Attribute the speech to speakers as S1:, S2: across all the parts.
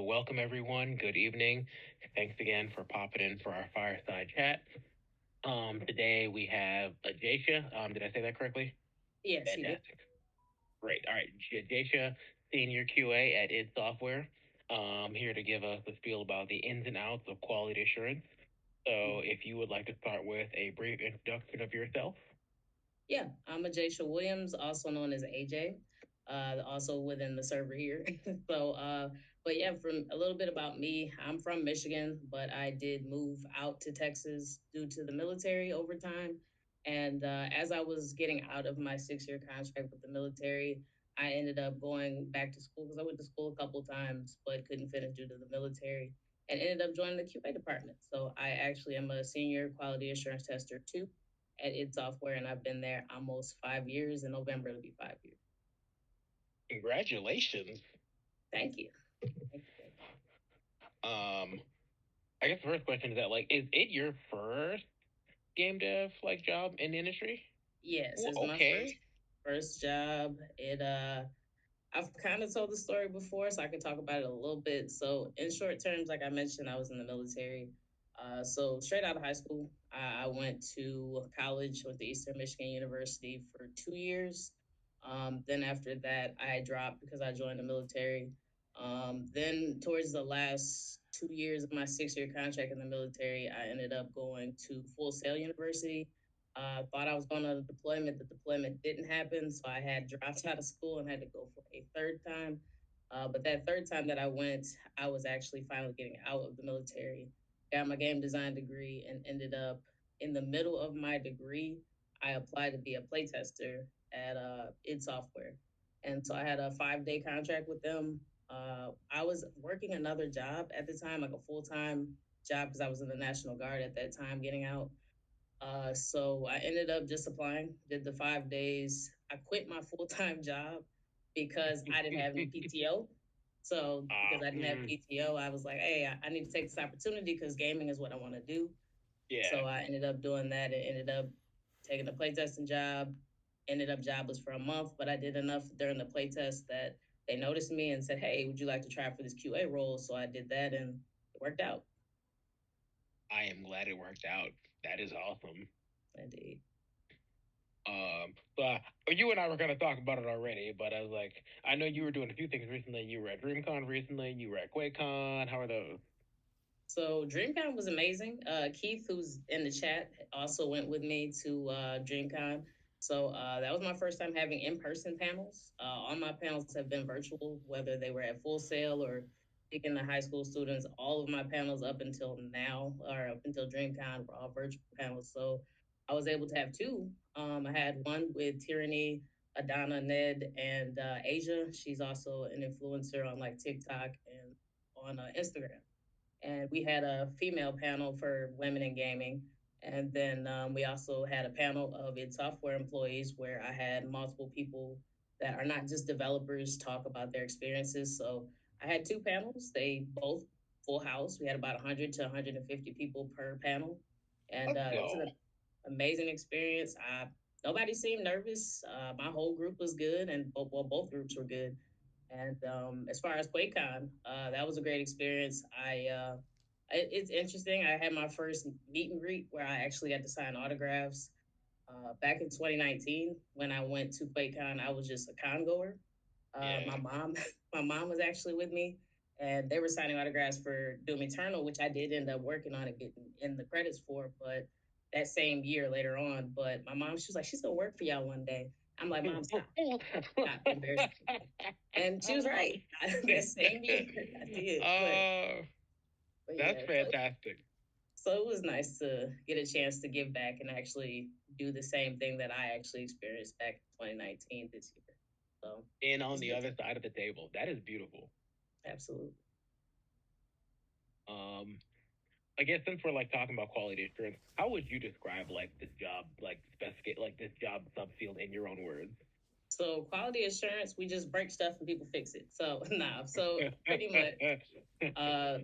S1: welcome everyone. Good evening. Thanks again for popping in for our fireside chat. Today we have Ajaesha. Did I say that correctly?
S2: Yes, you did.
S1: Fantastic. Great. All right, Ajaesha, senior QA at id Software. Here to give us a spiel about the ins and outs of quality assurance. So, if you would like to start with a brief introduction of yourself.
S2: Yeah, I'm Ajaesha Williams, also known as AJ, also within the server here. But yeah, from a little bit about me, I'm from Michigan, but I did move out to Texas due to the military over time. And as I was getting out of my 6 year contract with the military, I ended up going back to school because I went to school a couple times, but couldn't finish due to the military, and ended up joining the QA department. So I actually am a senior quality assurance tester too at id Software, and I've been there almost 5 years. In November, it'll be 5 years.
S1: Congratulations.
S2: Thank you. Thank you.
S1: Um, I guess the first question is that is it your first game dev job in the industry?
S2: Yes,
S1: Well,
S2: it's my
S1: okay.
S2: first job. I've kind of told the story before, so I can talk about it a little bit. So, in short terms, like I mentioned, I was in the military. So straight out of high school, I went to college with the Eastern Michigan University for 2 years. Then after that, I dropped because I joined the military. Then towards the last 2 years of my 6 year contract in the military, I ended up going to Full Sail University. Thought I was going on a deployment. The deployment didn't happen, so I had dropped out of school and had to go for a third time. But that third time that I went, I was actually finally getting out of the military. Got my game design degree and ended up in the middle of my degree. I applied to be a playtester at id Software, and so I had a 5 day contract with them. I was working another job at the time, like a full time job, because I was in the National Guard at that time, getting out. So I ended up just applying, did the 5 days. I quit my full time job because I didn't have any PTO. So because I didn't have
S1: Mm,
S2: PTO, I was like, hey, I need to take this opportunity because gaming is what I want to do.
S1: yeah,
S2: So I ended up doing that and ended up taking a playtesting job. Ended up jobless for a month, but I did enough during the playtest that they noticed me and said, hey, would you like to try for this QA role? So I did that and it worked out.
S1: I am glad it worked out. That is awesome.
S2: Indeed.
S1: So you and I were going to talk about it already, but I was like, I know you were doing a few things recently. You were at DreamCon recently. You were at QuakeCon. How are those?
S2: So DreamCon was amazing. Keith, who's in the chat, also went with me to DreamCon. So that was my first time having in-person panels. All my panels have been virtual, whether they were at Full Sail or speaking to high school students. All of my panels up until now, or up until DreamCon, were all virtual panels. So I was able to have two. I had one with Tyranny, Adana, Ned, and Asia. She's also an influencer on like TikTok and on Instagram, and we had a female panel for women in gaming. And then we also had a panel of id Software employees where I had multiple people that are not just developers talk about their experiences. So I had two panels. They both full house. We had about 100 to 150 people per panel, and
S1: Let's
S2: it was
S1: go.
S2: an amazing experience. Nobody seemed nervous. My whole group was good, and both groups were good. And as far as QuakeCon, that was a great experience. It's interesting. I had my first meet and greet where I actually got to sign autographs. Back in 2019, when I went to QuakeCon, I was just a con goer.
S1: Yeah.
S2: My mom, my mom was actually with me, and they were signing autographs for Doom Eternal, which I did end up working on and getting in the credits for. But that same year later on, but my mom, she was like, she's gonna work for y'all one day. I'm like, Mom, stop, stop embarrassing me. And she was right. That same year, I did.
S1: uh,
S2: But
S1: that's
S2: yeah,
S1: fantastic.
S2: so it was nice to get a chance to give back and actually do the same thing that I actually experienced back in 2019 this year. So
S1: And
S2: it
S1: on
S2: was
S1: the
S2: good.
S1: other side of the table, that is beautiful.
S2: Absolutely.
S1: Um, I guess since we're talking about quality assurance, how would you describe this job, specificate this job subfield in your own words?
S2: So quality assurance, we just break stuff and people fix it. So no, so pretty much uh,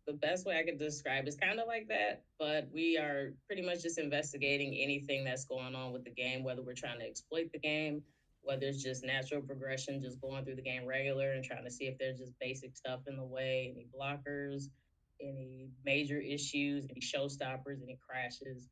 S2: the best way I could describe is kind of like that, but we are pretty much just investigating anything that's going on with the game, whether we're trying to exploit the game, whether it's just natural progression, just going through the game regular and trying to see if there's just basic stuff in the way, any blockers, any major issues, any showstoppers, any crashes.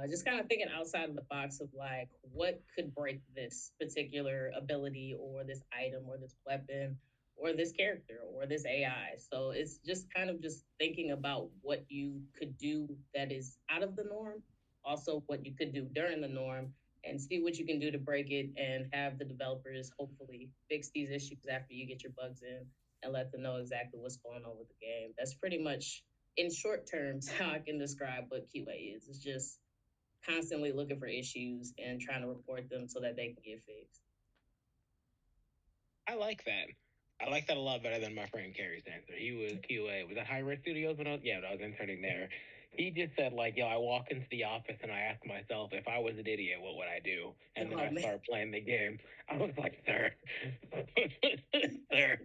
S2: Just kind of thinking outside of the box of like what could break this particular ability or this item or this weapon or this character or this AI. So it's just kind of just thinking about what you could do that is out of the norm, also what you could do during the norm, and see what you can do to break it and have the developers hopefully fix these issues after you get your bugs in and let them know exactly what's going on with the game. That's pretty much in short terms how I can describe what QA is. It's just constantly looking for issues and trying to report them so that they can get fixed.
S1: I like that. I like that a lot better than my friend Carrie's answer. He was QA. Was at High Res Studios when when I was interning there. He just said like, yo, I walk into the office and I ask myself, if I was an idiot, what would I do? And then
S2: Oh
S1: I
S2: man,
S1: start playing the game. I was like, sir, sir,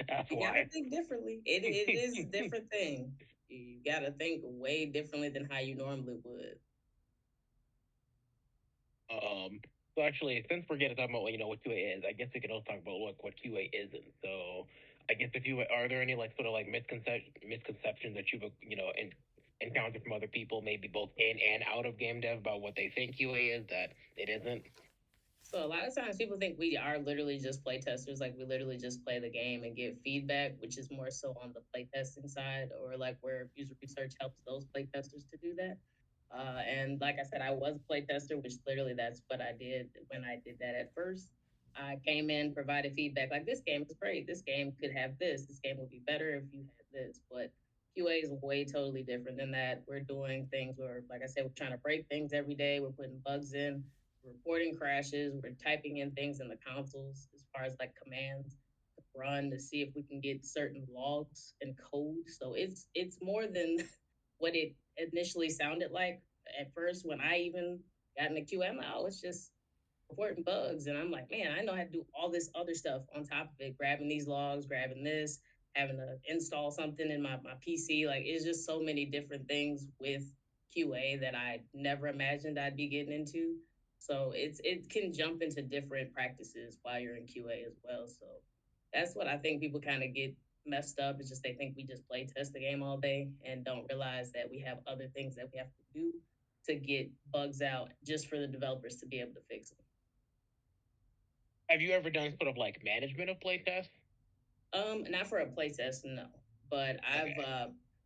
S1: that's
S2: you gotta
S1: why.
S2: think differently. It is a different thing. You gotta think way differently than how you normally would.
S1: Um, so actually, since we're getting to talk about what QA is, I guess we can also talk about what QA isn't. So I guess if you are there any like sort of like misconceptions that you've encountered from other people, maybe both in and out of game dev about what they think QA is that it isn't?
S2: So a lot of times people think we are literally just play testers, like we literally just play the game and give feedback, which is more so on the play testing side, or like where user research helps those play testers to do that. And like I said, I was a play tester, which literally that's what I did when I did that at first. I came in, provided feedback like this game is great. This game could have this. This game would be better if you had this. But QA is way totally different than that. We're doing things where, like I said, we're trying to break things every day. We're putting bugs in, reporting crashes. We're typing in things in the consoles as far as like commands to run to see if we can get certain logs and code. So it's more than what it initially sounded like at first when I even got in the QA. I'm like, oh, it's just reporting bugs. And I'm like, man, I know how to do all this other stuff on top of it, grabbing these logs, grabbing this, having to install something in my PC. Like, it's just so many different things with QA that I never imagined I'd be getting into. So it can jump into different practices while you're in QA as well. So that's what I think people kind of get messed up. Is just they think we just play test the game all day and don't realize that we have other things that we have to do to get bugs out just for the developers to be able to fix them.
S1: Have you ever done sort of like management of playtests?
S2: Not for a playtest, no. But
S1: Okay.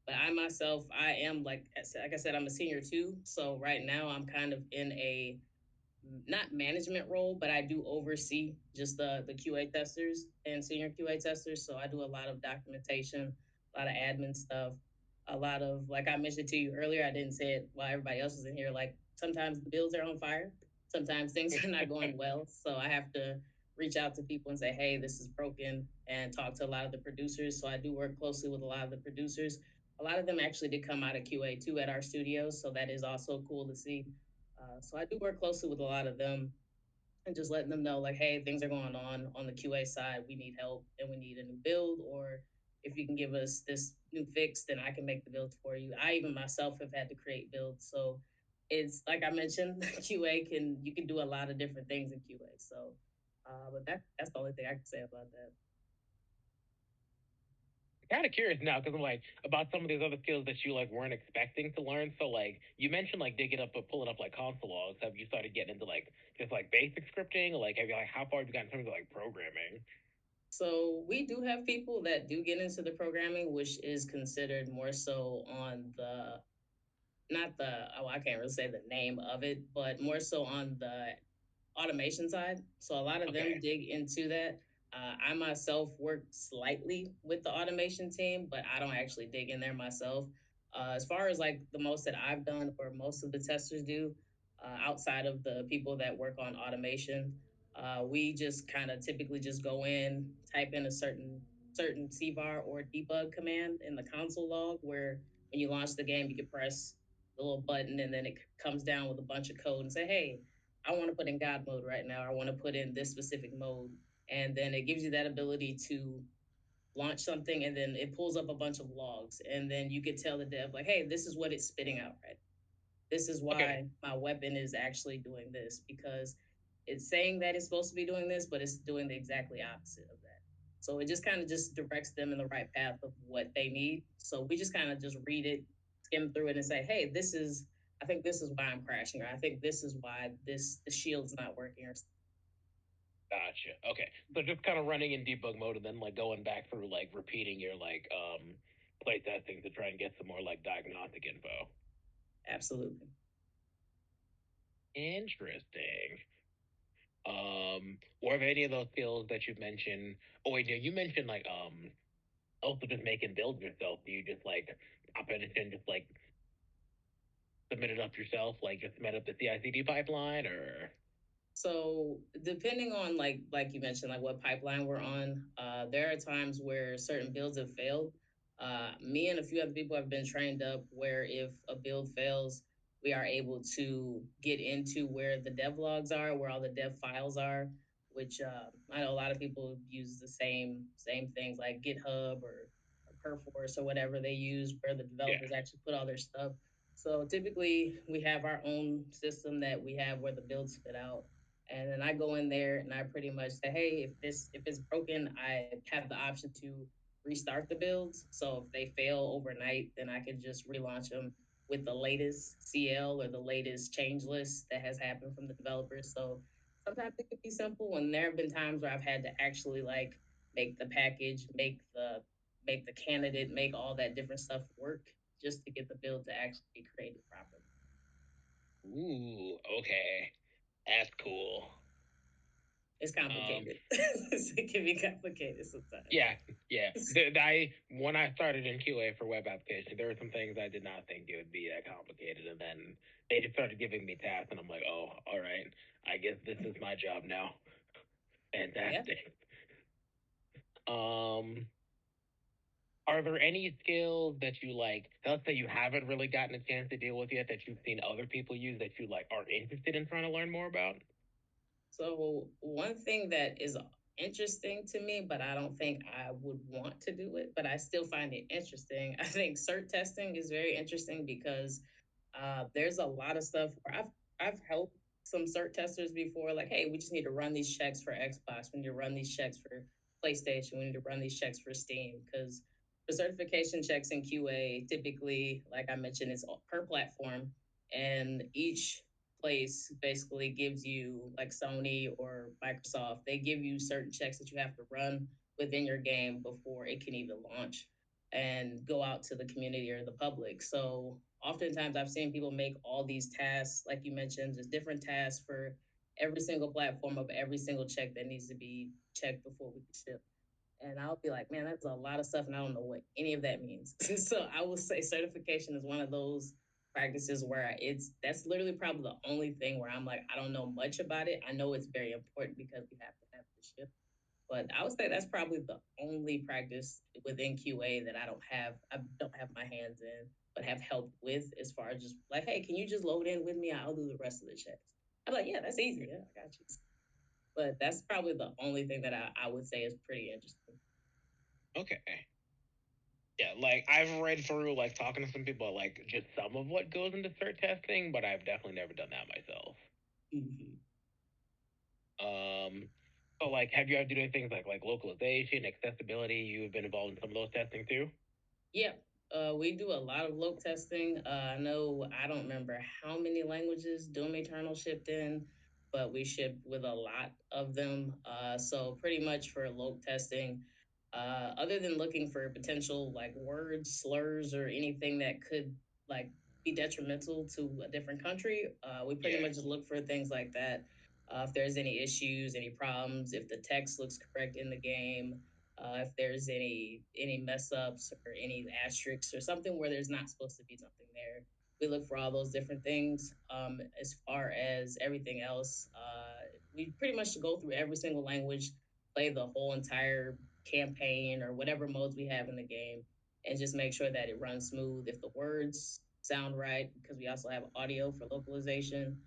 S2: but I myself, I am like I said, I'm a senior too. So right now, I'm kind of in a not management role, but I do oversee just the QA testers and senior QA testers. So I do a lot of documentation, a lot of admin stuff, a lot of like I mentioned to you earlier. I didn't say it while everybody else was in here. Like sometimes the builds are on fire, sometimes things are not going well. So I have to reach out to people and say, hey, this is broken, and talk to a lot of the producers. So I do work closely with a lot of the producers. A lot of them actually did come out of QA too at our studios, so that is also cool to see. So I do work closely with a lot of them and just letting them know like, hey, things are going on the QA side. We need help and we need a new build, or if you can give us this new fix, then I can make the builds for you. I even myself have had to create builds. So it's like I mentioned, QA can you can do a lot of different things in QA. So but that's the only thing I can say about that.
S1: Kind of curious now because I'm like about some of these other skills that you like weren't expecting to learn. So like you mentioned like digging up or pulling up like console logs. Have you started getting into like just like basic scripting? Or, like have you like how far have you gotten in terms of like programming?
S2: So we do have people that do get into the programming, which is considered more so on the not the oh I can't really say the name of it, but more so on the automation side. So a lot of them
S1: Okay.
S2: dig into that. I myself work slightly with the automation team, but I don't actually dig in there myself. As far as like the most that I've done, or most of the testers do, outside of the people that work on automation, we just kind of typically just go in, type in a certain CVAR or debug command in the console log, where when you launch the game, you can press the little button and then it comes down with a bunch of code and say, hey, I want to put in God mode right now. I want to put in this specific mode. And then it gives you that ability to launch something and then it pulls up a bunch of logs. And then you could tell the dev, like, hey, this is what it's spitting out, right? This is
S1: Okay.
S2: why my weapon is actually doing this because it's saying that it's supposed to be doing this, but it's doing the exactly opposite of that. So it just kind of just directs them in the right path of what they need. So we just kind of just read it, skim through it, and say, hey, this is I think this is why I'm crashing, or I think this is why this the shield's not working, or
S1: Gotcha. Okay. So just kind of running in debug mode and then like going back through like repeating your like play testing to try and get some more like diagnostic info.
S2: absolutely.
S1: Interesting. Or have any of those skills that you mentioned? Oh wait, no, you mentioned like also just making builds yourself. Do you just like pop in and just like submit it up yourself, like just submit up the CI/CD pipeline, or
S2: So depending on like you mentioned, like what pipeline we're on, there are times where certain builds have failed. Me and a few other people have been trained up where if a build fails, we are able to get into where the dev logs are, where all the dev files are. Which I know a lot of people use the same things like GitHub or Perforce or whatever they use, where the
S1: yeah?
S2: developers actually put all their stuff. So typically, we have our own system that we have where the builds spit out, and then I go in there and I pretty much say, hey, if it's broken, I have the option to restart the builds. So if they fail overnight, then I can just relaunch them with the latest CL or the latest change list that has happened from the developers. So sometimes it can be simple, and there have been times where I've had to actually like make the package, make the candidate, make all that different stuff work just to get the build to actually be created properly.
S1: Ooh, okay, that's cool.
S2: It's
S1: Um,
S2: complicated. It can be complicated sometimes.
S1: yeah, yeah. I when I started in QA for web application, there were some things I did not think it would be that complicated, and then they just started giving me tasks, and I'm like, oh, all right, I guess this is my job now.
S2: Yeah.
S1: Fantastic. Um, are there any skills that you like? Let's say you haven't really gotten a chance to deal with yet that you've seen other people use that you like are interested in trying to learn more about?
S2: So one thing that is interesting to me, but I don't think I would want to do it, but I still find it interesting. I think cert testing is very interesting because there's a lot of stuff where I've helped some cert testers before, like, hey, we just need to run these checks for Xbox, we need to run these checks for PlayStation, we need to run these checks for Steam, because for certification checks in QA, typically, like I mentioned, it's per platform, and each place basically gives you, like Sony or Microsoft, they give you certain checks that you have to run within your game before it can even launch and go out to the community or the public. So oftentimes I've seen people make all these tasks, like you mentioned, just different tasks for every single platform of every single check that needs to be checked before we can ship. And I'll be like, man, that's a lot of stuff, and I don't know what any of that means. So I will say certification is one of those practices where it's that's literally probably the only thing where I'm like, I don't know much about it. I know it's very important because we have to have the ship, but I would say that's probably the only practice within QA that I don't have my hands in, but have helped with as far as just like, hey, can you just load in with me? I'll do the rest of the checks. I'm like, yeah, that's easy. Yeah, I got you. But that's probably the only thing that I would say is pretty interesting.
S1: Okay. Yeah, like I've read through like talking to some people like just some of what goes into cert testing, but I've definitely never done that myself.
S2: Mhm.
S1: Um, so like, have you had to do things like localization, accessibility? You've been involved in some of those testing too.
S2: Yeah, we do a lot of loc testing. I know I don't remember how many languages Doom Eternal shipped in, but we shipped with a lot of them. So pretty much for loc testing, other than looking for potential like words, slurs, or anything that could like be detrimental to a different country, we pretty
S1: Yeah,
S2: much just look for things like that. If there's any issues, any problems, if the text looks correct in the game, if there's any mess ups or any asterisks or something where there's not supposed to be something there. We look for all those different things. As far as everything else, we pretty much go through every single language, play the whole entire campaign or whatever modes we have in the game, and just make sure that it runs smooth. If the words sound right, because we also have audio for localization.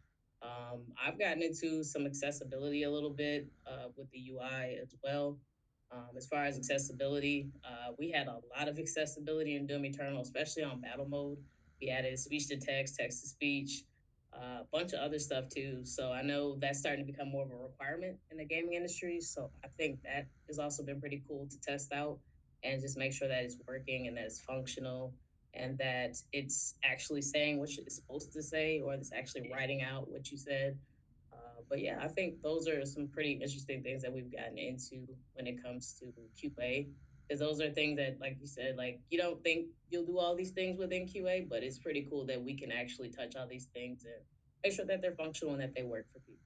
S2: I've gotten into some accessibility a little bit with the UI as well. As far as accessibility, we had a lot of accessibility in Doom Eternal, especially on battle mode. We added speech to text, text to speech. a bunch of other stuff too. So I know that's starting to become more of a requirement in the gaming industry. So I think that has also been pretty cool to test out and just make sure that it's working and that it's functional and that it's actually saying what it's supposed to say or it's actually writing out what you said. But yeah, I think those are some pretty interesting things that we've gotten into when it comes to QA. Because those are things that, like you said, like you don't think you'll do all these things within QA, but it's pretty cool that we can actually touch all these things and make sure that they're functional and that they work for people.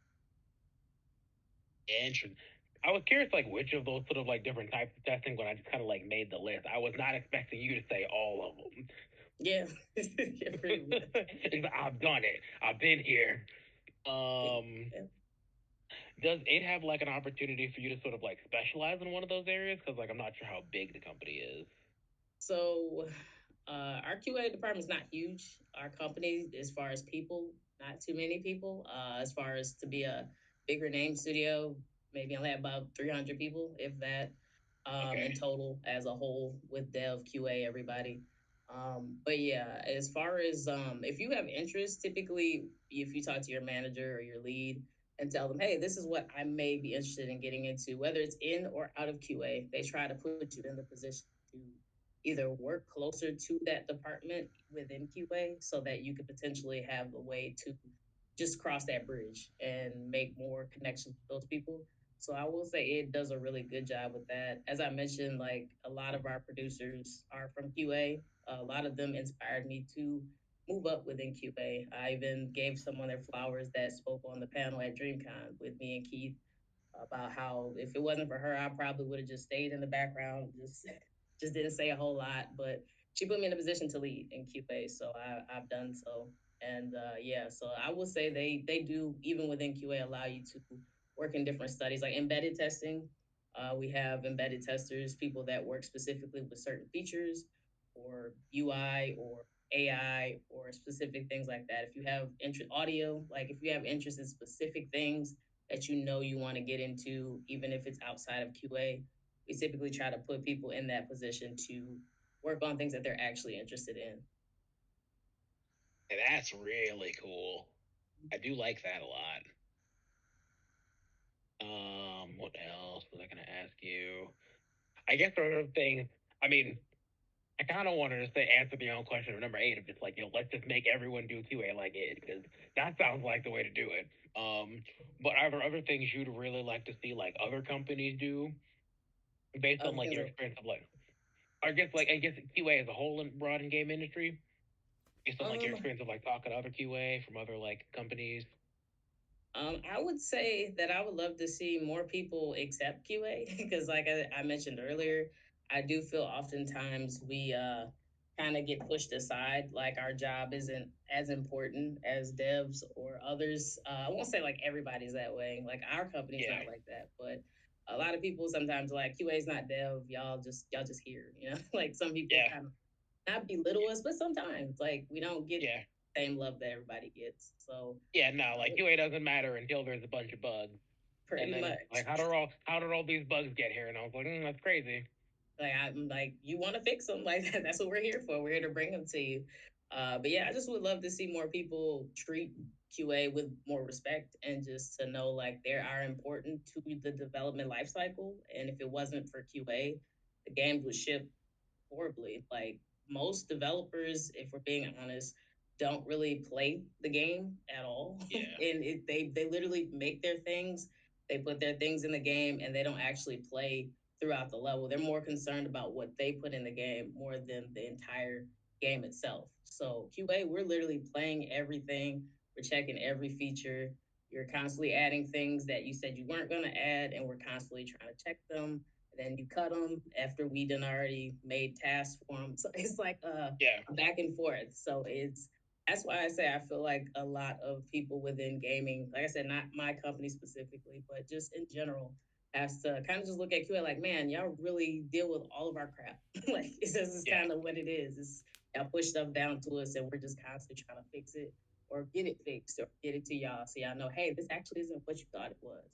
S1: Interesting. I was curious, like, which of those sort of like different types of testing when I just kind of like made the list. I was not expecting you to say all of them.
S2: Yeah, yeah, pretty much.
S1: I've done it. I've been here. Um,
S2: Yeah.
S1: does it have like an opportunity for you to sort of like specialize in one of those areas? Because like I'm not sure how big the company is.
S2: So our QA department is not huge. Our company, as far as people, not too many people. As far as to be a bigger name studio, maybe only have about 300 people, if that, in
S1: Okay.
S2: total as a whole with dev, QA, everybody. But yeah, as far as if you have interest, typically if you talk to your manager or your lead and tell them, hey, this is what I may be interested in getting into, whether it's in or out of QA, they try to put you in the position to either work closer to that department within QA so that you could potentially have a way to just cross that bridge and make more connections with those people. So I will say it does a really good job with that. As I mentioned, like a lot of our producers are from QA. A lot of them inspired me to move up within QA. I even gave someone their flowers that spoke on the panel at DreamCon with me and Keith about how if it wasn't for her, I probably would have just stayed in the background, just didn't say a whole lot. But she put me in a position to lead in QA, so I've done so. And yeah, so I will say they do even within QA allow you to work in different studies like embedded testing. We have embedded testers, people that work specifically with certain features or UI or AI or specific things like that. If you have interest audio, like if you have interest in specific things that you know you want to get into, even if it's outside of QA, we typically try to put people in that position to work on things that they're actually interested in.
S1: That's really cool. I do like that a lot. What else was I gonna ask you? I guess there are things. I mean, I kind of wanted to say answer the own question of number eight of just like let's just make everyone do QA like it because that sounds like the way to do it. Um, but are there other things you'd really like to see like other companies do based on
S2: Other
S1: like
S2: things
S1: your
S2: like,
S1: experience of like I guess QA as a whole in broad in game industry based on like your
S2: um,
S1: experience of like talking to other QA from other like companies.
S2: I would say that I would love to see more people accept QA because, like I mentioned earlier, I do feel oftentimes we kind of get pushed aside. Like our job isn't as important as devs or others. I won't say like everybody's that way. Like our company's
S1: Yeah,
S2: not like that, but a lot of people sometimes are like QA is not dev. Y'all just here. You know, like some people
S1: yeah,
S2: kind of not belittle us, but sometimes like we don't get
S1: yeah,
S2: the same love that everybody gets. So.
S1: yeah. No,
S2: I
S1: like
S2: would
S1: QA doesn't matter until there's a bunch of bugs. And
S2: pretty
S1: then it's
S2: much.
S1: like, how did all these bugs get here? And I was like, that's crazy.
S2: Like I'm like, you want to fix them? Like that's what we're here for. We're here to bring them to you. But yeah, I just would love to see more people treat QA with more respect and just to know like they are important to the development life cycle. And if it wasn't for QA, the games would ship horribly. Like most developers, if we're being honest, don't really play the game at all. and
S1: Yeah,
S2: they literally make their things, they put their things in the game, and they don't actually play throughout the level. They're more concerned about what they put in the game more than the entire game itself. So QA, we're literally playing everything. We're checking every feature. You're constantly adding things that you said you weren't going to add, and we're constantly trying to check them, and then you cut them after we done already made tasks for them. So it's like
S1: yeah,
S2: a back and forth. So it's that's why I say I feel like a lot of people within gaming, like I said, not my company specifically, but just in general, has to kind of just look at QA like, man, y'all really deal with all of our crap. Like it's just
S1: yeah,
S2: kind of what it is. It's y'all push stuff down to us, and we're just constantly trying to fix it or get it fixed or get it to y'all so y'all know, hey, this actually isn't what you thought it was.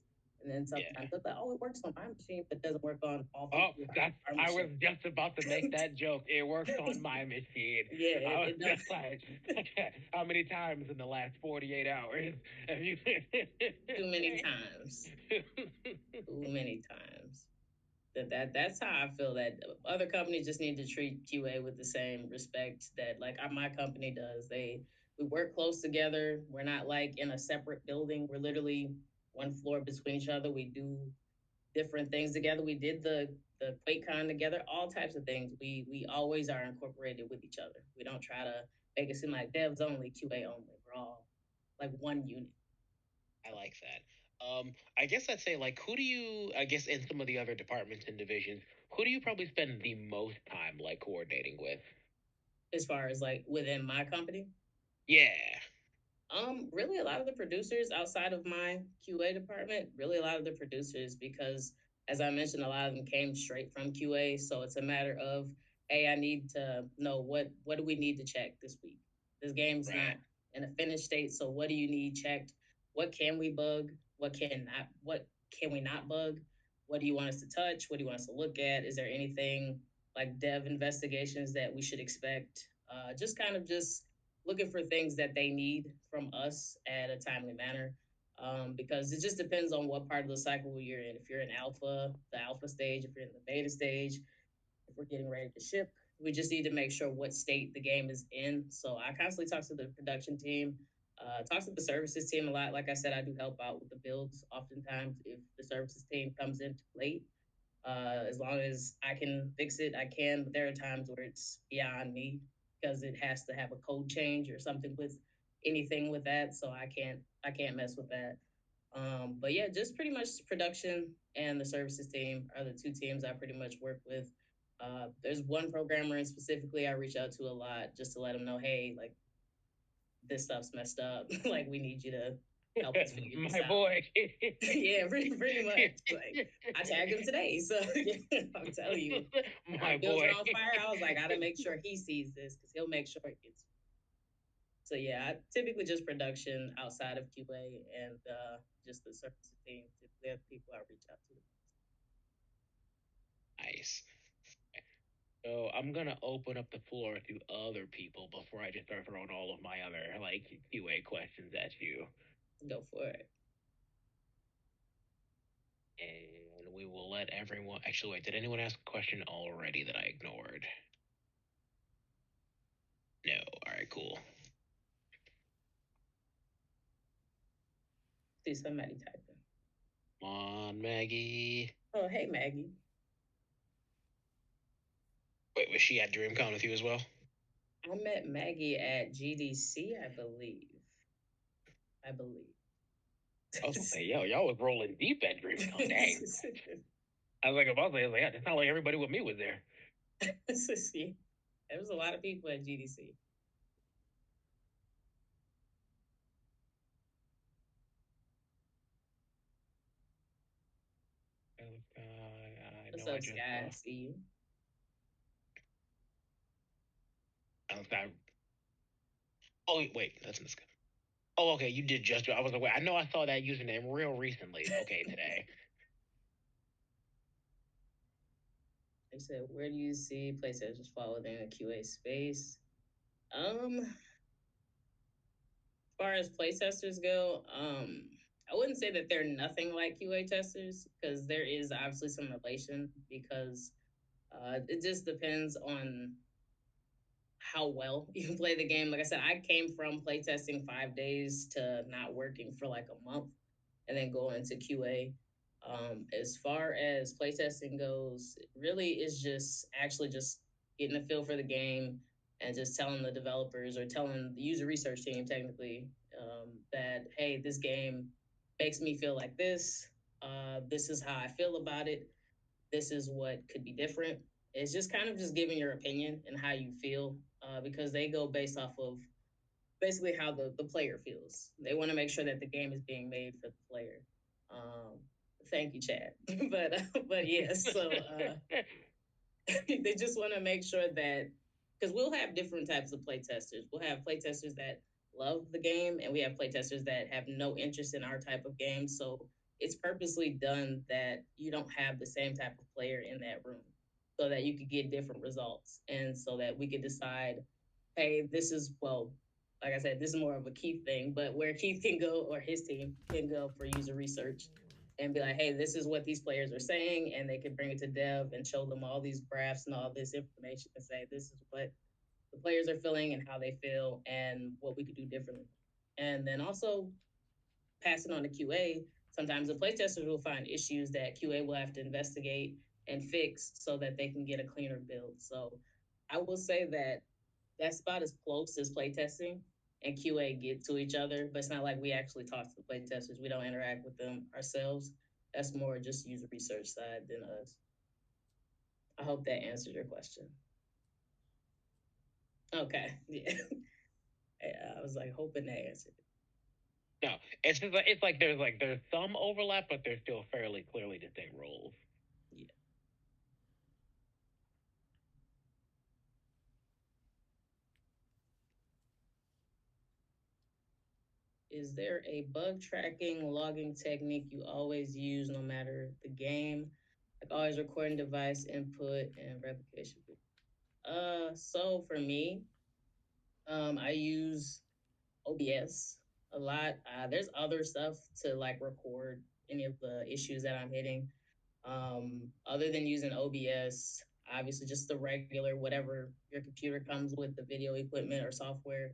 S2: And then
S1: Yeah.
S2: sometimes they're like, oh, it works on my machine, but doesn't work on all 50
S1: Oh,
S2: of
S1: that's
S2: our
S1: I was
S2: machines.
S1: just about to make that joke. It works on my machine.
S2: Yeah,
S1: I was
S2: it does.
S1: just like, how many times in the last 48 hours have you
S2: Too many times. Too many times. That's how I feel that other companies just need to treat QA with the same respect that like my company does. We work close together. We're not like in a separate building. We're literally one floor between each other. We do different things together. We did the QuakeCon together, all types of things. We always are incorporated with each other. We don't try to make it seem like devs only, QA only. We're all like one unit.
S1: I like that. I guess I'd say like who do you I guess in some of the other departments and divisions, who do you probably spend the most time like coordinating with?
S2: As far as like within my company,
S1: Yeah.
S2: really a lot of the producers outside of my QA department, really a lot of the producers because as I mentioned, a lot of them came straight from QA. So it's a matter of, hey, I need to know what do we need to check this week? This game's not
S1: Right.
S2: in a finished state, so what do you need checked? What can we bug? What can we not bug? What do you want us to touch? What do you want us to look at? Is there anything like dev investigations that we should expect? Just kind of just looking for things that they need from us at a timely manner. Because it just depends on what part of the cycle you're in. If you're in alpha, the alpha stage, if you're in the beta stage, if we're getting ready to ship, we just need to make sure what state the game is in. So I constantly talk to the production team, talk to the services team a lot. Like I said, I do help out with the builds oftentimes if the services team comes in late. As long as I can fix it, I can. But there are times where it's beyond me because it has to have a code change or something with anything with that. So I can't mess with that. But yeah, just pretty much production and the services team are the two teams I pretty much work with. There's one programmer in specifically I reach out to a lot just to let them know, hey, like this stuff's messed up. Like we need you to help us figure this
S1: My
S2: out.
S1: boy.
S2: Yeah, pretty much. Like I tagged him today, so yeah, I'm telling you,
S1: My
S2: our builds
S1: boy.
S2: are on fire. I was like, I gotta make sure he sees this because he'll make sure it gets. So yeah, typically just production outside of QA and just the services team. Typically, are the people I reach out to.
S1: Nice. So I'm gonna open up the floor to other people before I just start throwing all of my other like QA questions at you.
S2: Go for it.
S1: And we will let everyone actually wait, did anyone ask a question already that I ignored? No. Alright, cool.
S2: See somebody typing.
S1: Come on, Maggie.
S2: Oh, hey Maggie.
S1: Wait, was she at DreamCon with you as well?
S2: I met Maggie at GDC, I believe. I believe.
S1: I was gonna say, yo, y'all was rolling deep at DreamCon. Dang. I was like, yeah, it's not like everybody with me was there.
S2: See, there was a lot of people at GDC.
S1: I
S2: What's
S1: know I
S2: up,
S1: just
S2: Sky? See you.
S1: I, oh wait, that's Miska. Oh, okay, you did just. I was like, wait, I know I saw that username real recently. Okay, today.
S2: They said, where do you see PlayStation fall within the QA space? As far as playtesters go, I wouldn't say that they're nothing like QA testers because there is obviously some relation because it just depends on how well you play the game. Like I said, I came from playtesting 5 days to not working for like a month and then going into QA. As far as playtesting goes, it really is just actually just getting a feel for the game and just telling the developers or telling the user research team technically that hey, this game makes me feel like this. This is how I feel about it. This is what could be different. It's just kind of just giving your opinion and how you feel because they go based off of basically how the player feels. They want to make sure that the game is being made for the player. Um, Thank you, Chad. But yes, so they just want to make sure that because we'll have different types of play testers. We'll have play testers that love the game, and we have play testers that have no interest in our type of game. So it's purposely done that you don't have the same type of player in that room so that you could get different results and so that we could decide, hey, this is, well, like I said, this is more of a Keith thing, but where Keith can go or his team can go for user research and be like, hey, this is what these players are saying, and they could bring it to dev and show them all these graphs and all this information and say, this is what the players are feeling and how they feel and what we could do differently. And then also pass it on to QA. Sometimes the playtesters will find issues that QA will have to investigate and fix so that they can get a cleaner build. So I will say that that's about as close as playtesting and QA get to each other, but it's not like we actually talk to the playtesters. We don't interact with them ourselves. That's more just user research side than us. I hope that answers your question. Okay. Yeah. Yeah, I was like hoping that answered it.
S1: No, it's just like there's some overlap, but there's still fairly clearly distinct roles.
S2: Yeah. Is there a bug tracking logging technique you always use no matter the game? Like always recording device input and replication. So for me, I use OBS a lot. There's other stuff to like record any of the issues that I'm hitting. Other than using OBS, obviously just the regular whatever your computer comes with, the video equipment or software.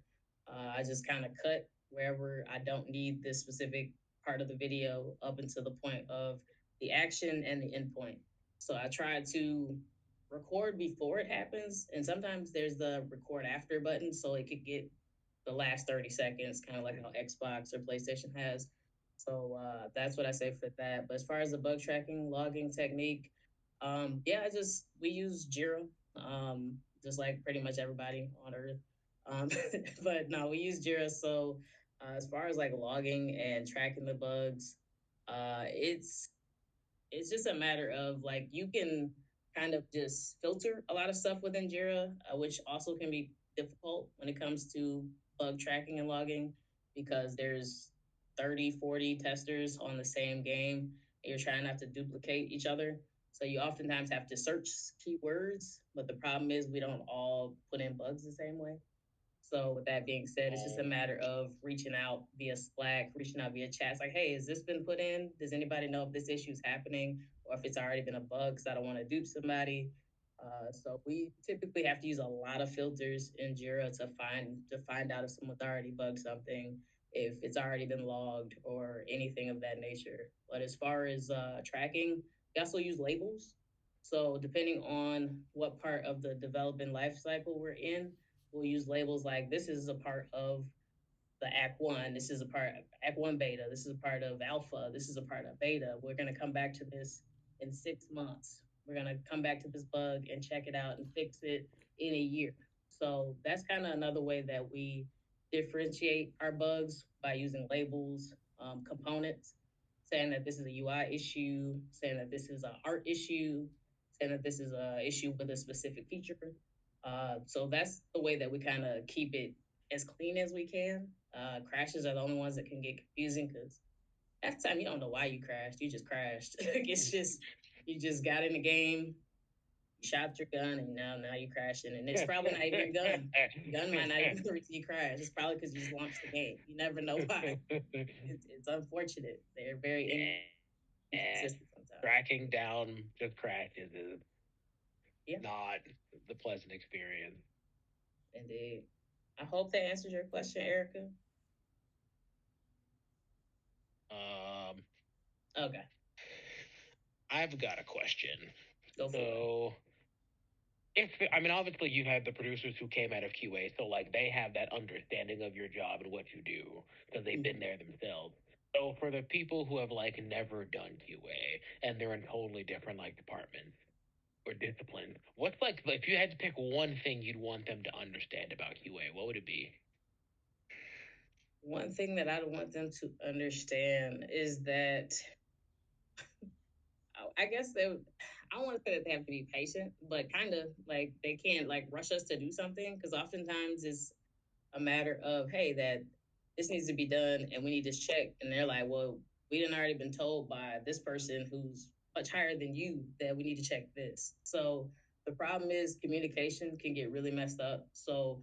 S2: I just kind of cut wherever I don't need this specific part of the video up until the point of the action and the endpoint. So I try to record before it happens, and sometimes there's the record after button, so it could get the last 30 seconds, kind of like how Xbox or PlayStation has. So that's what I say for that. But as far as the bug tracking logging technique, yeah, I just we use Jira, just like pretty much everybody on Earth. Um, but no, we use Jira. So as far as like logging and tracking the bugs, it's just a matter of like you can kind of just filter a lot of stuff within Jira, which also can be difficult when it comes to bug tracking and logging because there's 30, 40 testers on the same game and you're trying not to duplicate each other. So you oftentimes have to search keywords, but the problem is we don't all put in bugs the same way. So with that being said, it's just a matter of reaching out via Slack, reaching out via chat. It's like, hey, has this been put in? Does anybody know if this issue is happening or if it's already been a bug? Because I don't want to dupe somebody. So we typically have to use a lot of filters in Jira to find out if someone's already bugged something, if it's already been logged, or anything of that nature. But as far as tracking, we also use labels. So depending on what part of the development life cycle we're in, we'll use labels like this is a part of the Act One, this is a part of Act One beta, this is a part of Alpha, this is a part of Beta. We're gonna come back to this in 6 months. We're gonna come back to this bug and check it out and fix it in a year. So that's kind of another way that we differentiate our bugs by using labels, components, saying that this is a UI issue, saying that this is an art issue, saying that this is a issue with a specific feature. So that's the way that we kind of keep it as clean as we can. Crashes are the only ones that can get confusing because half the time you don't know why you crashed. You just crashed. It's just you just got in the game, you shot your gun, and now you crashing. And it's probably not even your gun. Your gun might not even be the reason you crashed. It's probably because you just launched the game. You never know why. It's unfortunate. They're very inconsistent sometimes.
S1: Tracking down just crashes is
S2: Yeah,
S1: not the pleasant experience.
S2: indeed. I hope that answers your question, Erica.
S1: Um,
S2: Okay,
S1: I've got a question.
S2: go for it.
S1: So, if I mean, obviously, you've had the producers who came out of QA, so like they have that understanding of your job and what you do because they've been there themselves. So, for the people who have like never done QA and they're in totally different like departments or disciplines, what's like if you had to pick one thing you'd want them to understand about QA, what would it be?
S2: One thing that I want them to understand is that I guess they, I don't want to say that they have to be patient, but kind of like they can't like rush us to do something because oftentimes it's a matter of, hey, that this needs to be done and we need this checked. And they're like, well, we didn't already been told by this person who's much higher than you that we need to check this. So the problem is communication can get really messed up. So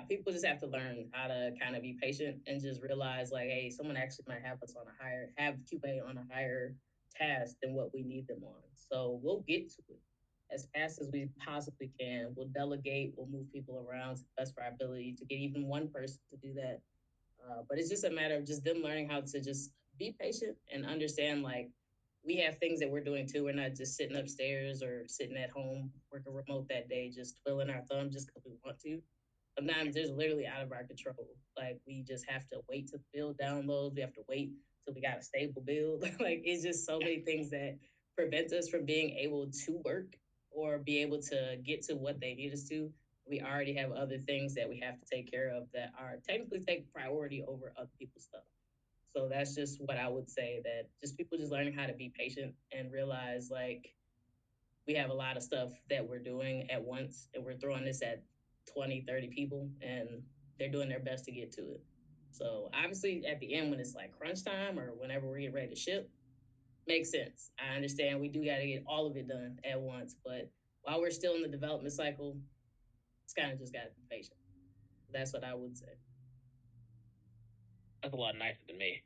S2: people just have to learn how to kind of be patient and just realize like, hey, someone actually might have us on a higher, have QA on a higher task than what we need them on. So we'll get to it as fast as we possibly can. We'll delegate, we'll move people around to the best of our ability to get even one person to do that. But it's just a matter of just them learning how to just be patient and understand like we have things that we're doing too. We're not just sitting upstairs or sitting at home working remote that day, just twiddling our thumbs just because we want to. Sometimes there's literally out of our control. Like we just have to wait till the build downloads. We have to wait till we got a stable build. Like it's just so many things that prevent us from being able to work or be able to get to what they need us to. We already have other things that we have to take care of that are technically take priority over other people's stuff. So that's just what I would say, that just people just learning how to be patient and realize like we have a lot of stuff that we're doing at once and we're throwing this at 20, 30 people and they're doing their best to get to it. So obviously at the end when it's like crunch time or whenever we're getting ready to ship, makes sense. I understand we do got to get all of it done at once, but while we're still in the development cycle, it's kind of just got to be patient. That's what I would say.
S1: That's a lot nicer than me.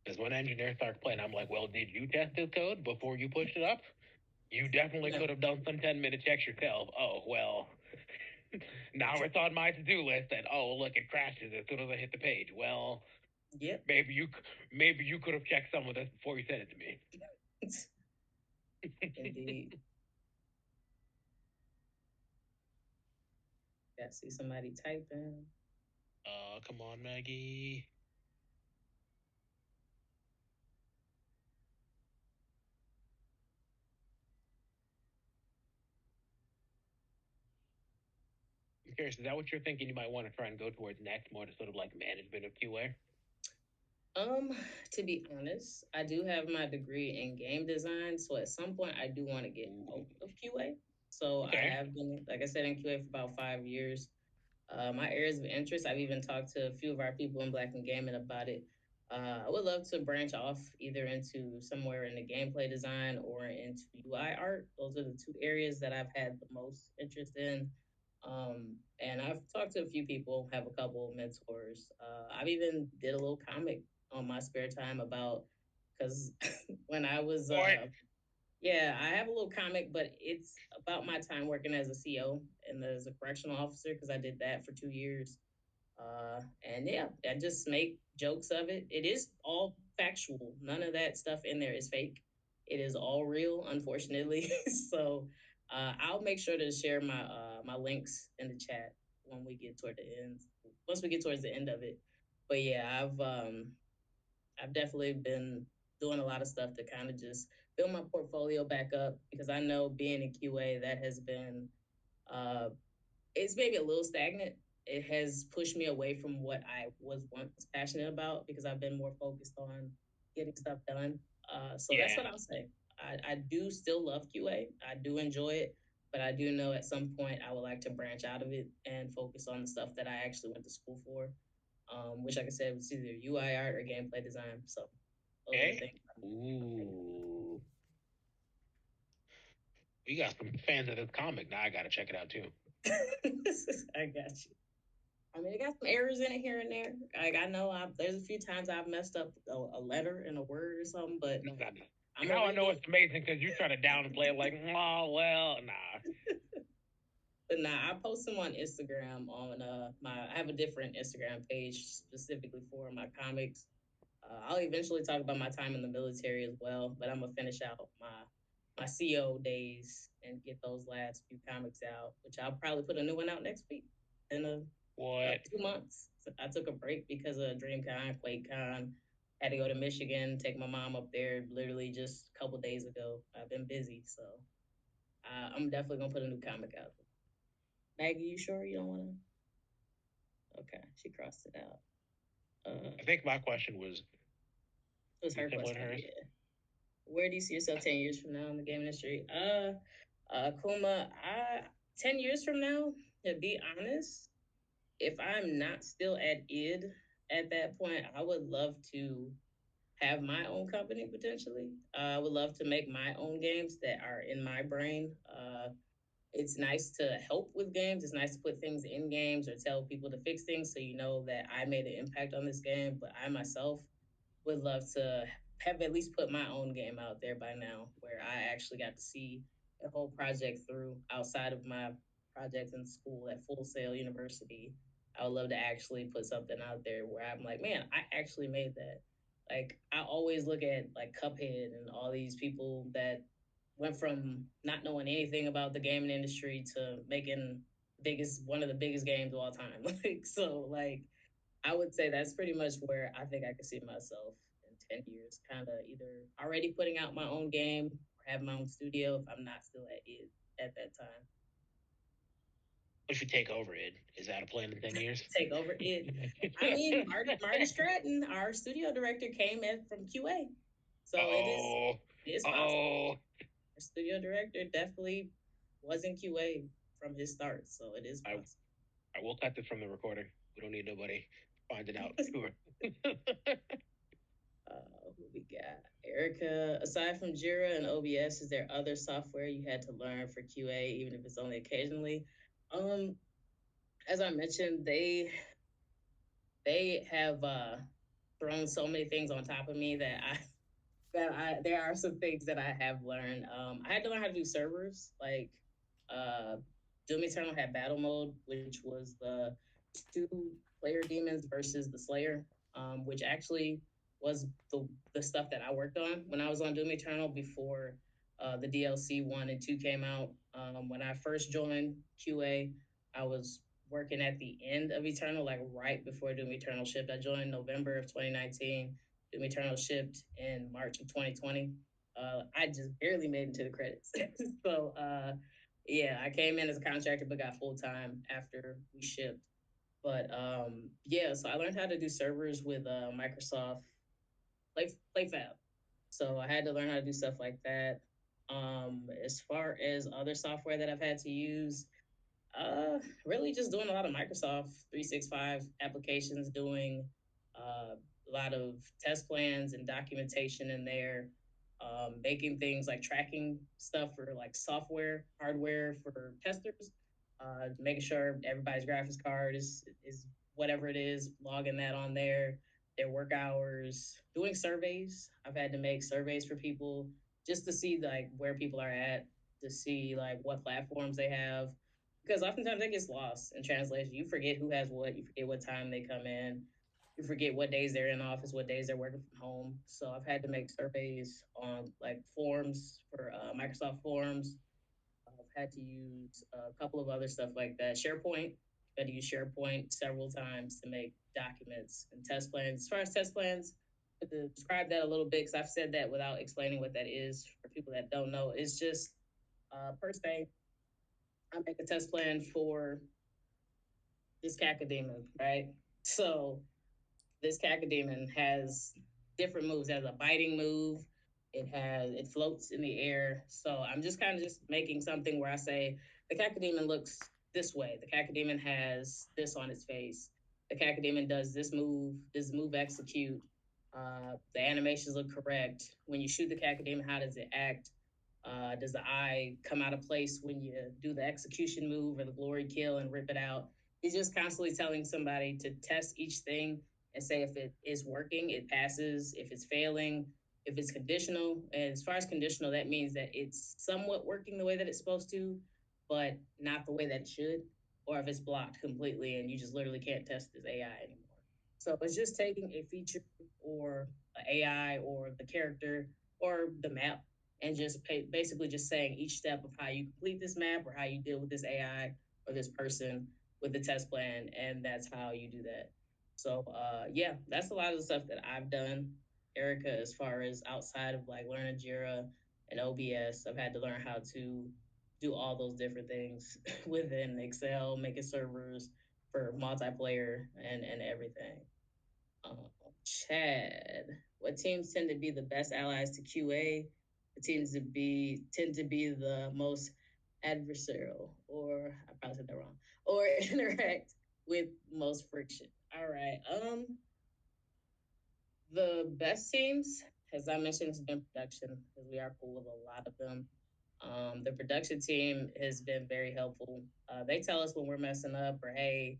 S1: Because when engineers start playing, I'm like, well, did you test this code before you pushed it up? You definitely
S2: No.
S1: could have done some 10-minute checks yourself. Oh, well, now it's on my to-do list and, oh, look, it crashes as soon as I hit the page. Well,
S2: Yep.
S1: maybe you could have checked some of this before you sent it to me.
S2: Indeed. Got to see somebody typing.
S1: Come on, Maggie. I'm curious, is that what you're thinking you might want to try and go towards next, more to sort of like management of QA?
S2: Um, to be honest, I do have my degree in game design, so at some point I do want to get out
S1: Ooh.
S2: of QA. So I
S1: Okay.
S2: have been, like I said, in QA for about 5 years. My areas of interest, I've even talked to a few of our people in Black and Gaming about it. I would love to branch off either into somewhere in the gameplay design or into UI art. Those are the two areas that I've had the most interest in. And I've talked to a few people, have a couple of mentors. I've even did a little comic on my spare time about because when I was
S1: Boy.
S2: yeah, I have a little comic, but it's about my time working as a CO and as a correctional officer because I did that for 2 years. And yeah, I just make jokes of it. It is all factual. None of that stuff in there is fake. It is all real, unfortunately. So I'll make sure to share my links in the chat when we get toward the end. Once we get towards the end of it. But yeah, I've definitely been doing a lot of stuff to kind of just build my portfolio back up because I know being in QA that has been uh, it's maybe a little stagnant. It has pushed me away from what I was once passionate about because I've been more focused on getting stuff done. So that's
S1: Yeah.
S2: what I'll say. I do still love QA. I do enjoy it, but I do know at some point I would like to branch out of it and focus on the stuff that I actually went to school for, which, like I said, was either UI art or gameplay design. So those are the
S1: Okay.
S2: things.
S1: Ooh. We got some fans of this comic. Now I gotta check it out too.
S2: I got you. I mean, it got some errors in it here and there. Like I know there's a few times I've messed up a letter and a word or something, but I'm gonna
S1: Now I know
S2: redo it.
S1: it's amazing because you try to downplay it like, oh well, nah.
S2: But nah, I post them on Instagram. On I have a different Instagram page specifically for my comics. I'll eventually talk about my time in the military as well, but I'm gonna finish out my CO days and get those last few comics out, which I'll probably put a new one out next week in
S1: What?
S2: 2 months. So I took a break because of DreamCon, QuakeCon. Had to go to Michigan, take my mom up there literally just a couple days ago. I've been busy, so I'm definitely gonna put a new comic out. Maggie, you sure you don't want to? Okay, she crossed it out.
S1: I think my question was
S2: It was
S1: pretty
S2: her
S1: similar to
S2: question.
S1: hers.
S2: Yeah. Where do you see yourself 10 years from now in the game industry? Kuma, 10 years from now, to be honest, if I'm not still at id at that point, I would love to have my own company potentially. I would love to make my own games that are in my brain. It's nice to help with games. It's nice to put things in games or tell people to fix things so you know that I made an impact on this game. But I myself would love to have at least put my own game out there by now, where I actually got to see the whole project through outside of my project in school at Full Sail University. I would love to actually put something out there where I'm like, man, I actually made that. Like I always look at like Cuphead and all these people that went from not knowing anything about the gaming industry to making biggest one of the biggest games of all time. Like I would say that's pretty much where I think I could see myself in 10 years, kind of either already putting out my own game or have my own studio if I'm not still at it at that time.
S1: If you take over it, is that a plan in 10 years?
S2: Take over it. I mean, Marty Stratton, our studio director, came in from QA. So
S1: Oh,
S2: it is possible.
S1: oh.
S2: Our studio director definitely was in QA from his start. So it is
S1: I
S2: possible.
S1: I will cut this from the recorder. We don't need nobody finding out.
S2: Who we got? Erica, aside from Jira and OBS, is there other software you had to learn for QA, even if it's only occasionally? Um, as I mentioned, they have thrown so many things on top of me that I there are some things that I have learned. I had to learn how to do servers. Like uh, Doom Eternal had battle mode, which was the two player demons versus the Slayer, which actually was the stuff that I worked on when I was on Doom Eternal before the DLC 1 and 2 came out. When I first joined QA, I was working at the end of Eternal, like right before Doom Eternal shipped. I joined November of 2019. Doom Eternal shipped in March of 2020. I just barely made it to the credits. Yeah, I came in as a contractor but got full time after we shipped. But yeah, so I learned how to do servers with Microsoft PlayFab. So I had to learn how to do stuff like that. As far as other software that I've had to use, really just doing a lot of Microsoft 365 applications, doing a lot of test plans and documentation in there, making things like tracking stuff for like software, hardware for testers, making sure everybody's graphics card is whatever it is, logging that on there, their work hours, doing surveys. I've had to make surveys for people just to see like where people are at, to see like what platforms they have, because oftentimes that gets lost in translation. You forget who has what, you forget what time they come in, you forget what days they're in office, what days they're working from home. So I've had to make surveys on like forms for Microsoft Forms. I've had to use a couple of other stuff like that. SharePoint. I've had to use SharePoint several times to make documents and test plans. As far as test plans, to describe that a little bit, because I've said that without explaining what that is for people that don't know. It's just per se, I make a test plan for this cacodemon, right? So this cacodemon has different moves. It has a biting move. It floats in the air. So I'm just kind of just making something where I say the cacodemon looks this way. The cacodemon has this on its face. The cacodemon does this move. Does the move execute? The animations look correct. When you shoot the cacodemon, how does it act? Does the eye come out of place when you do the execution move or the glory kill and rip it out? He's just constantly telling somebody to test each thing and say if it is working, it passes. If it's failing, if it's conditional. And as far as conditional, that means that it's somewhat working the way that it's supposed to, but not the way that it should. Or if it's blocked completely and you just literally can't test this AI anymore. So it's just taking a feature or an AI or the character or the map and just basically just saying each step of how you complete this map or how you deal with this AI or this person with the test plan, and that's how you do that. So yeah, that's a lot of the stuff that I've done, Erica, as far as outside of like learning Jira and OBS. I've had to learn how to do all those different things within Excel, making servers for multiplayer and everything. Um, Chad, what teams tend to be the best allies to QA? The teams to be tend to be the most adversarial, or I probably said that wrong, or interact with most friction. All right. The best teams, as I mentioned, has been production because we are cool with a lot of them. The production team has been very helpful. They tell us when we're messing up, or hey,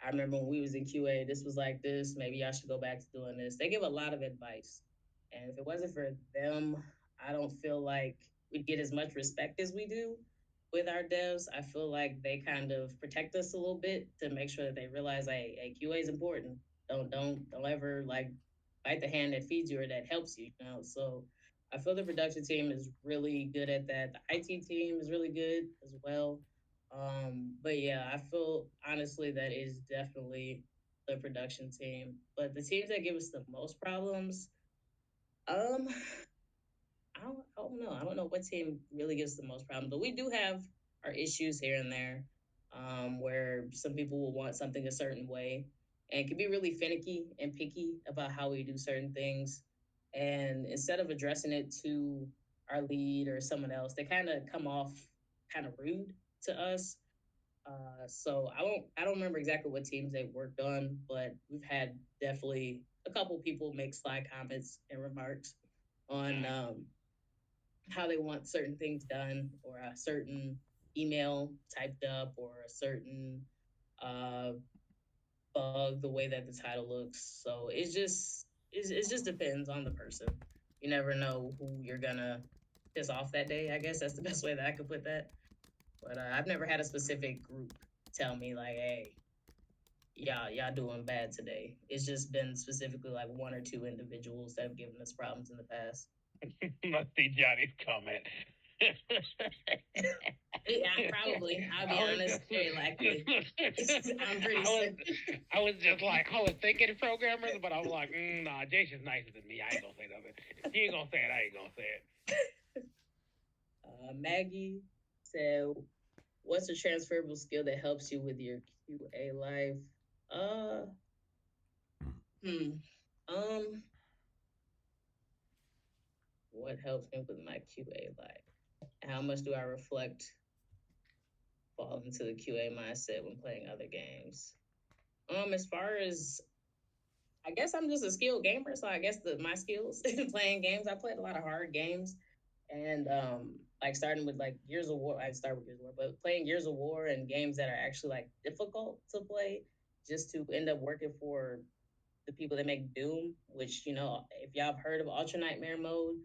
S2: I remember when we was in QA, this was like this. Maybe I should go back to doing this. They give a lot of advice, and if it wasn't for them, I don't feel like we'd get as much respect as we do with our devs. I feel like they kind of protect us a little bit to make sure that they realize, hey, QA is important. Don't ever like bite the hand that feeds you or that helps you. You know, so I feel the production team is really good at that. The IT team is really good as well. But yeah, I feel honestly that is definitely the production team. But the teams that give us the most problems, um, I don't know. I don't know what team really gives the most problems, but we do have our issues here and there, where some people will want something a certain way and can be really finicky and picky about how we do certain things. And instead of addressing it to our lead or someone else, they kind of come off kind of rude to us. So I don't remember exactly what teams they worked on, but we've had definitely a couple people make sly comments and remarks on how they want certain things done or a certain email typed up or a certain uh, bug the way that the title looks. So it just depends on the person. You never know who you're gonna piss off that day. I guess that's the best way that I could put that. But I've never had a specific group tell me like, "Hey, y'all doing bad today." It's just been specifically like one or two individuals that have given us problems in the past.
S1: Must see Johnny's comment.
S2: Yeah, probably. I'll be
S1: I was
S2: honest,
S1: just,
S2: very likely. I'm pretty
S1: I was,
S2: certain.
S1: I was just like, I was thinking programmers, but I was like, nah, Jason's nicer than me. I ain't gonna say nothing. He ain't gonna say it. I ain't gonna say it.
S2: Maggie said, "What's a transferable skill that helps you with your QA life?" Uh, hmm. Um, what helps me with my QA life? How much do I reflect, fall into the QA mindset when playing other games? As far as I guess I'm just a skilled gamer, so I guess my skills in playing games. I played a lot of hard games, and like starting with like Gears of War. I start with Gears of War, but playing Gears of War and games that are actually like difficult to play, just to end up working for the people that make Doom, which, if y'all have heard of Ultra Nightmare mode,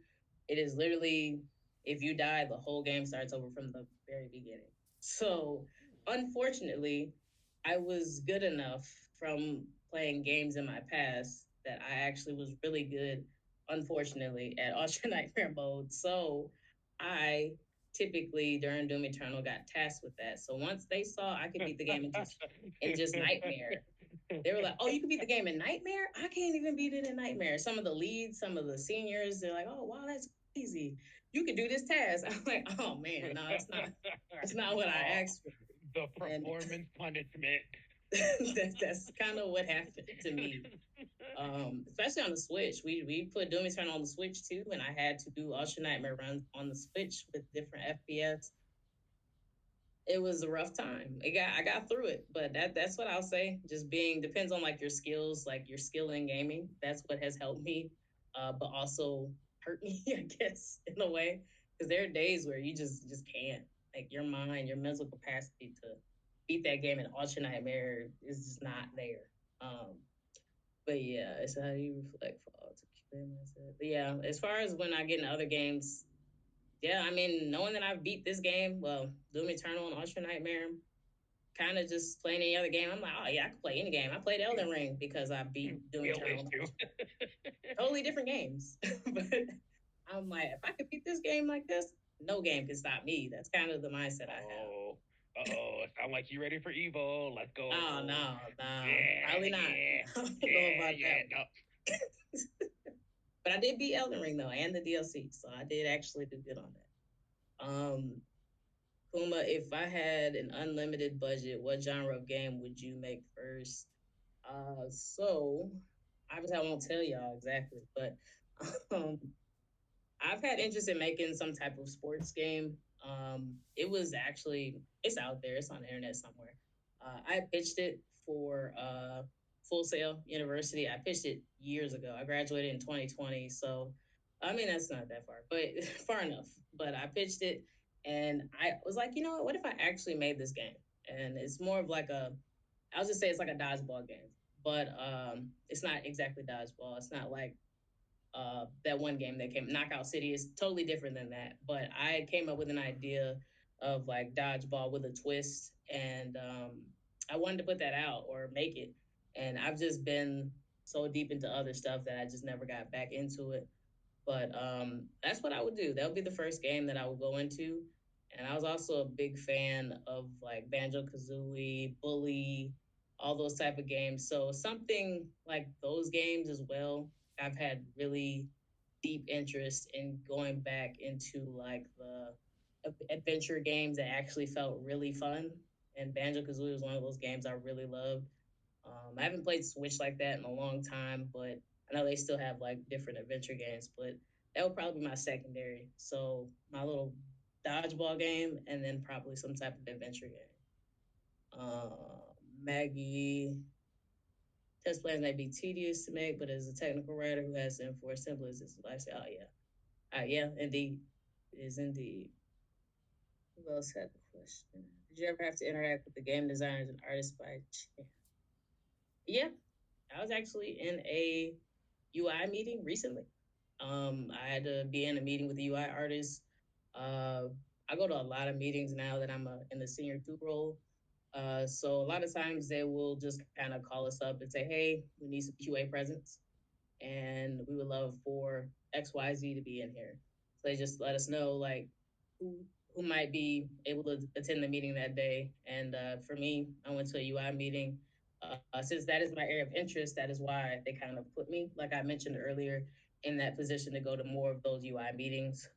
S2: it is literally if you die, the whole game starts over from the very beginning. So, unfortunately, I was good enough from playing games in my past that I actually was really good, unfortunately, at Ultra Nightmare mode. So, I typically during Doom Eternal got tasked with that. So once they saw I could beat the game in just Nightmare, they were like, "Oh, you can beat the game in Nightmare? I can't even beat it in Nightmare." Some of the leads, some of the seniors, they're like, "Oh, wow, that's easy. You could do this task." I'm like, "Oh man, no, that's not what I
S1: Oh,
S2: asked for."
S1: the
S2: And
S1: performance punishment.
S2: that's kind of what happened to me. Especially on the Switch, we put Doom Eternal on the Switch too, and I had to do Ultra Nightmare runs on the Switch with different FPS. It was a rough time. I got through it, but that's what I'll say. Just being depends on like your skills, like your skill in gaming. That's what has helped me, but also hurt me, I guess, in a way. Because there are days where you just can't. Like your mind, your mental capacity to beat that game in Ultra Nightmare is just not there. Um, but yeah, it's how you reflect for all to keep in mindset. But yeah, as far as when I get in other games, yeah, I mean, knowing that I've beat this game, well, Doom Eternal and Ultra Nightmare, kind of just playing any other game. I'm like, oh yeah, I could play any game. I played Elden Ring because I beat Doom
S1: Skill
S2: Eternal and
S1: issue.
S2: Ultra Nightmare. Totally different games. But I'm like, if I could beat this game like this, no game can stop me. That's kind of the mindset I have.
S1: Oh, oh, sound like you ready for Evo. Let's
S2: Oh
S1: go.
S2: no, no,
S1: Yeah,
S2: probably not.
S1: yeah,
S2: I don't know
S1: yeah,
S2: about
S1: yeah.
S2: that one. But I did beat Elden Ring though, and the DLC, so I did actually do good on that. Kuma, if I had an unlimited budget, what genre of game would you make first? So obviously I won't tell y'all exactly, but um, I've had interest in making some type of sports game. It was actually it's out there, it's on the internet somewhere. I pitched it for Full Sail University. I pitched it years ago. I graduated in 2020, so I mean that's not that far, but far enough. But I pitched it, and I was like, you know what if I actually made this game? And it's more of like a, I'll just say it's like a dodgeball game, but it's not exactly dodgeball. It's not like that one game that came, Knockout City, is totally different than that. But I came up with an idea of like dodgeball with a twist, and I wanted to put that out or make it. And I've just been so deep into other stuff that I just never got back into it. But that's what I would do. That would be the first game that I would go into. And I was also a big fan of like Banjo Kazooie, Bully, all those type of games. So something like those games as well. I've had really deep interest in going back into like the adventure games that actually felt really fun. And Banjo Kazooie was one of those games I really loved. I haven't played Switch like that in a long time, but I know they still have like different adventure games. But that would probably be my secondary. So my little dodgeball game, and then probably some type of adventure game. Maggie, test plans may be tedious to make, but as a technical writer who has to enforce simple as this, I say, oh yeah, yeah, indeed, it is indeed. Who else had the question? Did you ever have to interact with the game designers and artists by chance? Yeah, I was actually in a UI meeting recently. I had to be in a meeting with the UI artist. Uh, I go to a lot of meetings now that I'm in the senior two role. So a lot of times they will just kind of call us up and say, "Hey, we need some QA presence, and we would love for XYZ to be in here." So they just let us know like who who might be able to attend the meeting that day. And for me, I went to a UI meeting. Since that is my area of interest, that is why they kind of put me, like I mentioned earlier, in that position to go to more of those UI meetings.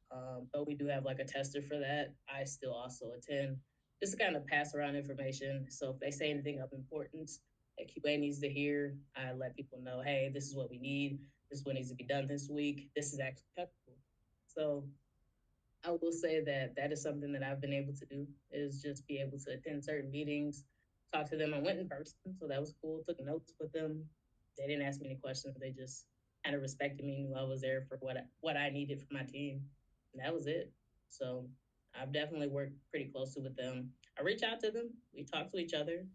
S2: Though we do have like a tester for that, I still also attend just to kind of pass around information. So if they say anything of importance that QA needs to hear, I let people know, hey, this is what we need. This is what needs to be done this week. This is actually technical. So I will say that that is something that I've been able to do, is just be able to attend certain meetings, talk to them. I went in person, so that was cool. Took notes with them. They didn't ask me any questions. They just kind of respected me, knew I was there for what I needed for my team, and that was it. So I've definitely worked pretty closely with them. I reach out to them. We talk to each other.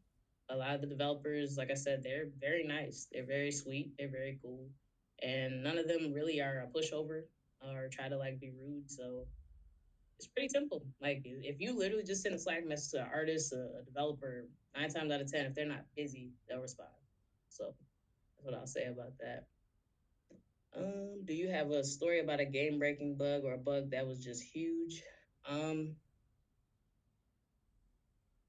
S2: A lot of the developers, like I said, they're very nice. They're very sweet. They're very cool, and none of them really are a pushover or try to like be rude. So it's pretty simple. Like if you literally just send a Slack message to an artist, a developer, 9 times out of 10, if they're not busy, they'll respond. So that's what I'll say about that. Do you have a story about a game breaking bug or a bug that was just huge? Um,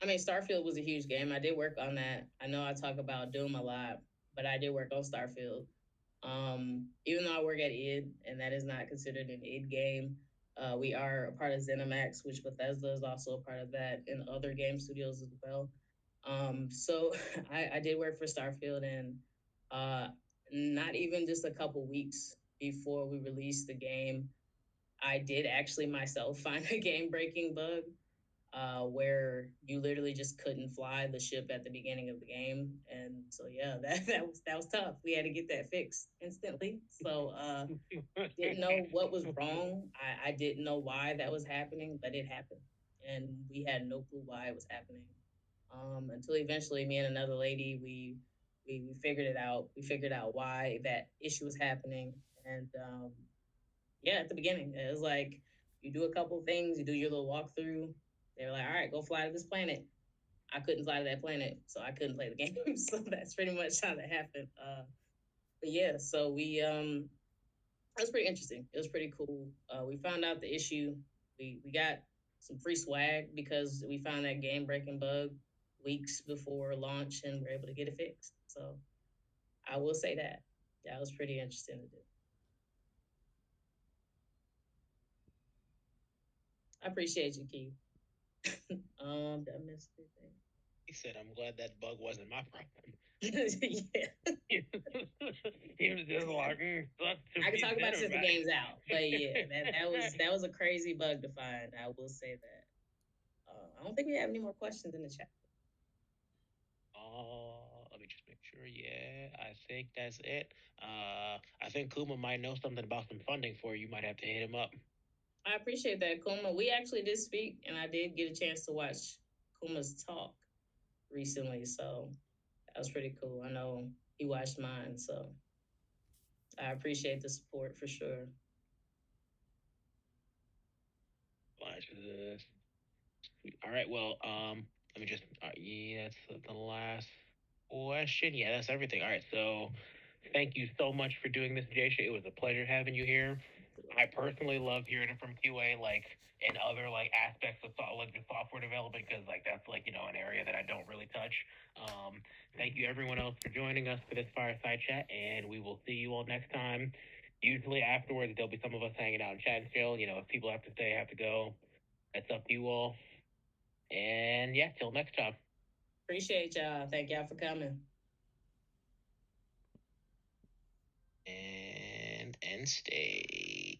S2: I mean, Starfield was a huge game. I did work on that. I know I talk about Doom a lot, but I did work on Starfield. Even though I work at id, and that is not considered an id game, we are a part of ZeniMax, which Bethesda is also a part of that, and other game studios as well. So I did work for Starfield, and uh, not even just a couple weeks before we released the game, I did actually myself find a game breaking bug where you literally just couldn't fly the ship at the beginning of the game, and so yeah, that was tough. We had to get that fixed instantly. So didn't know what was wrong. I didn't know why that was happening, but it happened, and we had no clue why it was happening. Until eventually, me and another lady, we figured it out. We figured out why that issue was happening, and yeah, at the beginning, it was like you do a couple things, you do your little walkthrough. They were like, "All right, go fly to this planet." I couldn't fly to that planet, so I couldn't play the game. So that's pretty much how that happened. But yeah, so we it was pretty interesting. It was pretty cool. We found out the issue. We got some free swag because we found that game breaking bug weeks before launch, and we're able to get it fixed. So I will say that that was pretty interesting to do. I appreciate you, Keith. Did I miss anything?
S1: He said, "I'm glad that bug wasn't my problem."
S2: Yeah.
S1: He was just like, sucks to
S2: I can
S1: be
S2: talk about it since the
S1: cinematic.
S2: game's out, but yeah, that was a crazy bug to find. I will say that. I don't think we have any more questions in the chat.
S1: Let me just make sure. Yeah, I think that's it. I think Kuma might know something about some funding for you. You might have to hit him up.
S2: I appreciate that, Kuma. We actually did speak, and I did get a chance to watch Kuma's talk recently, so that was pretty cool. I know he watched mine, so I appreciate the support for sure.
S1: Watch this. All right. Well, let me just. Yeah, that's the last question. Yeah, that's everything. All right. So, thank you so much for doing this, Jasha. It was a pleasure having you here. I personally love hearing it from QA, like and other like aspects of like the software development, because like that's like an area that I don't really touch. Um, Thank you everyone else for joining us for this fireside chat, and we will see you all next time. Usually afterwards there'll be some of us hanging out and chatting still. If people have to stay, have to go. That's up to you all. And yeah, till next time.
S2: Appreciate y'all. Thank y'all for coming.
S1: And stay.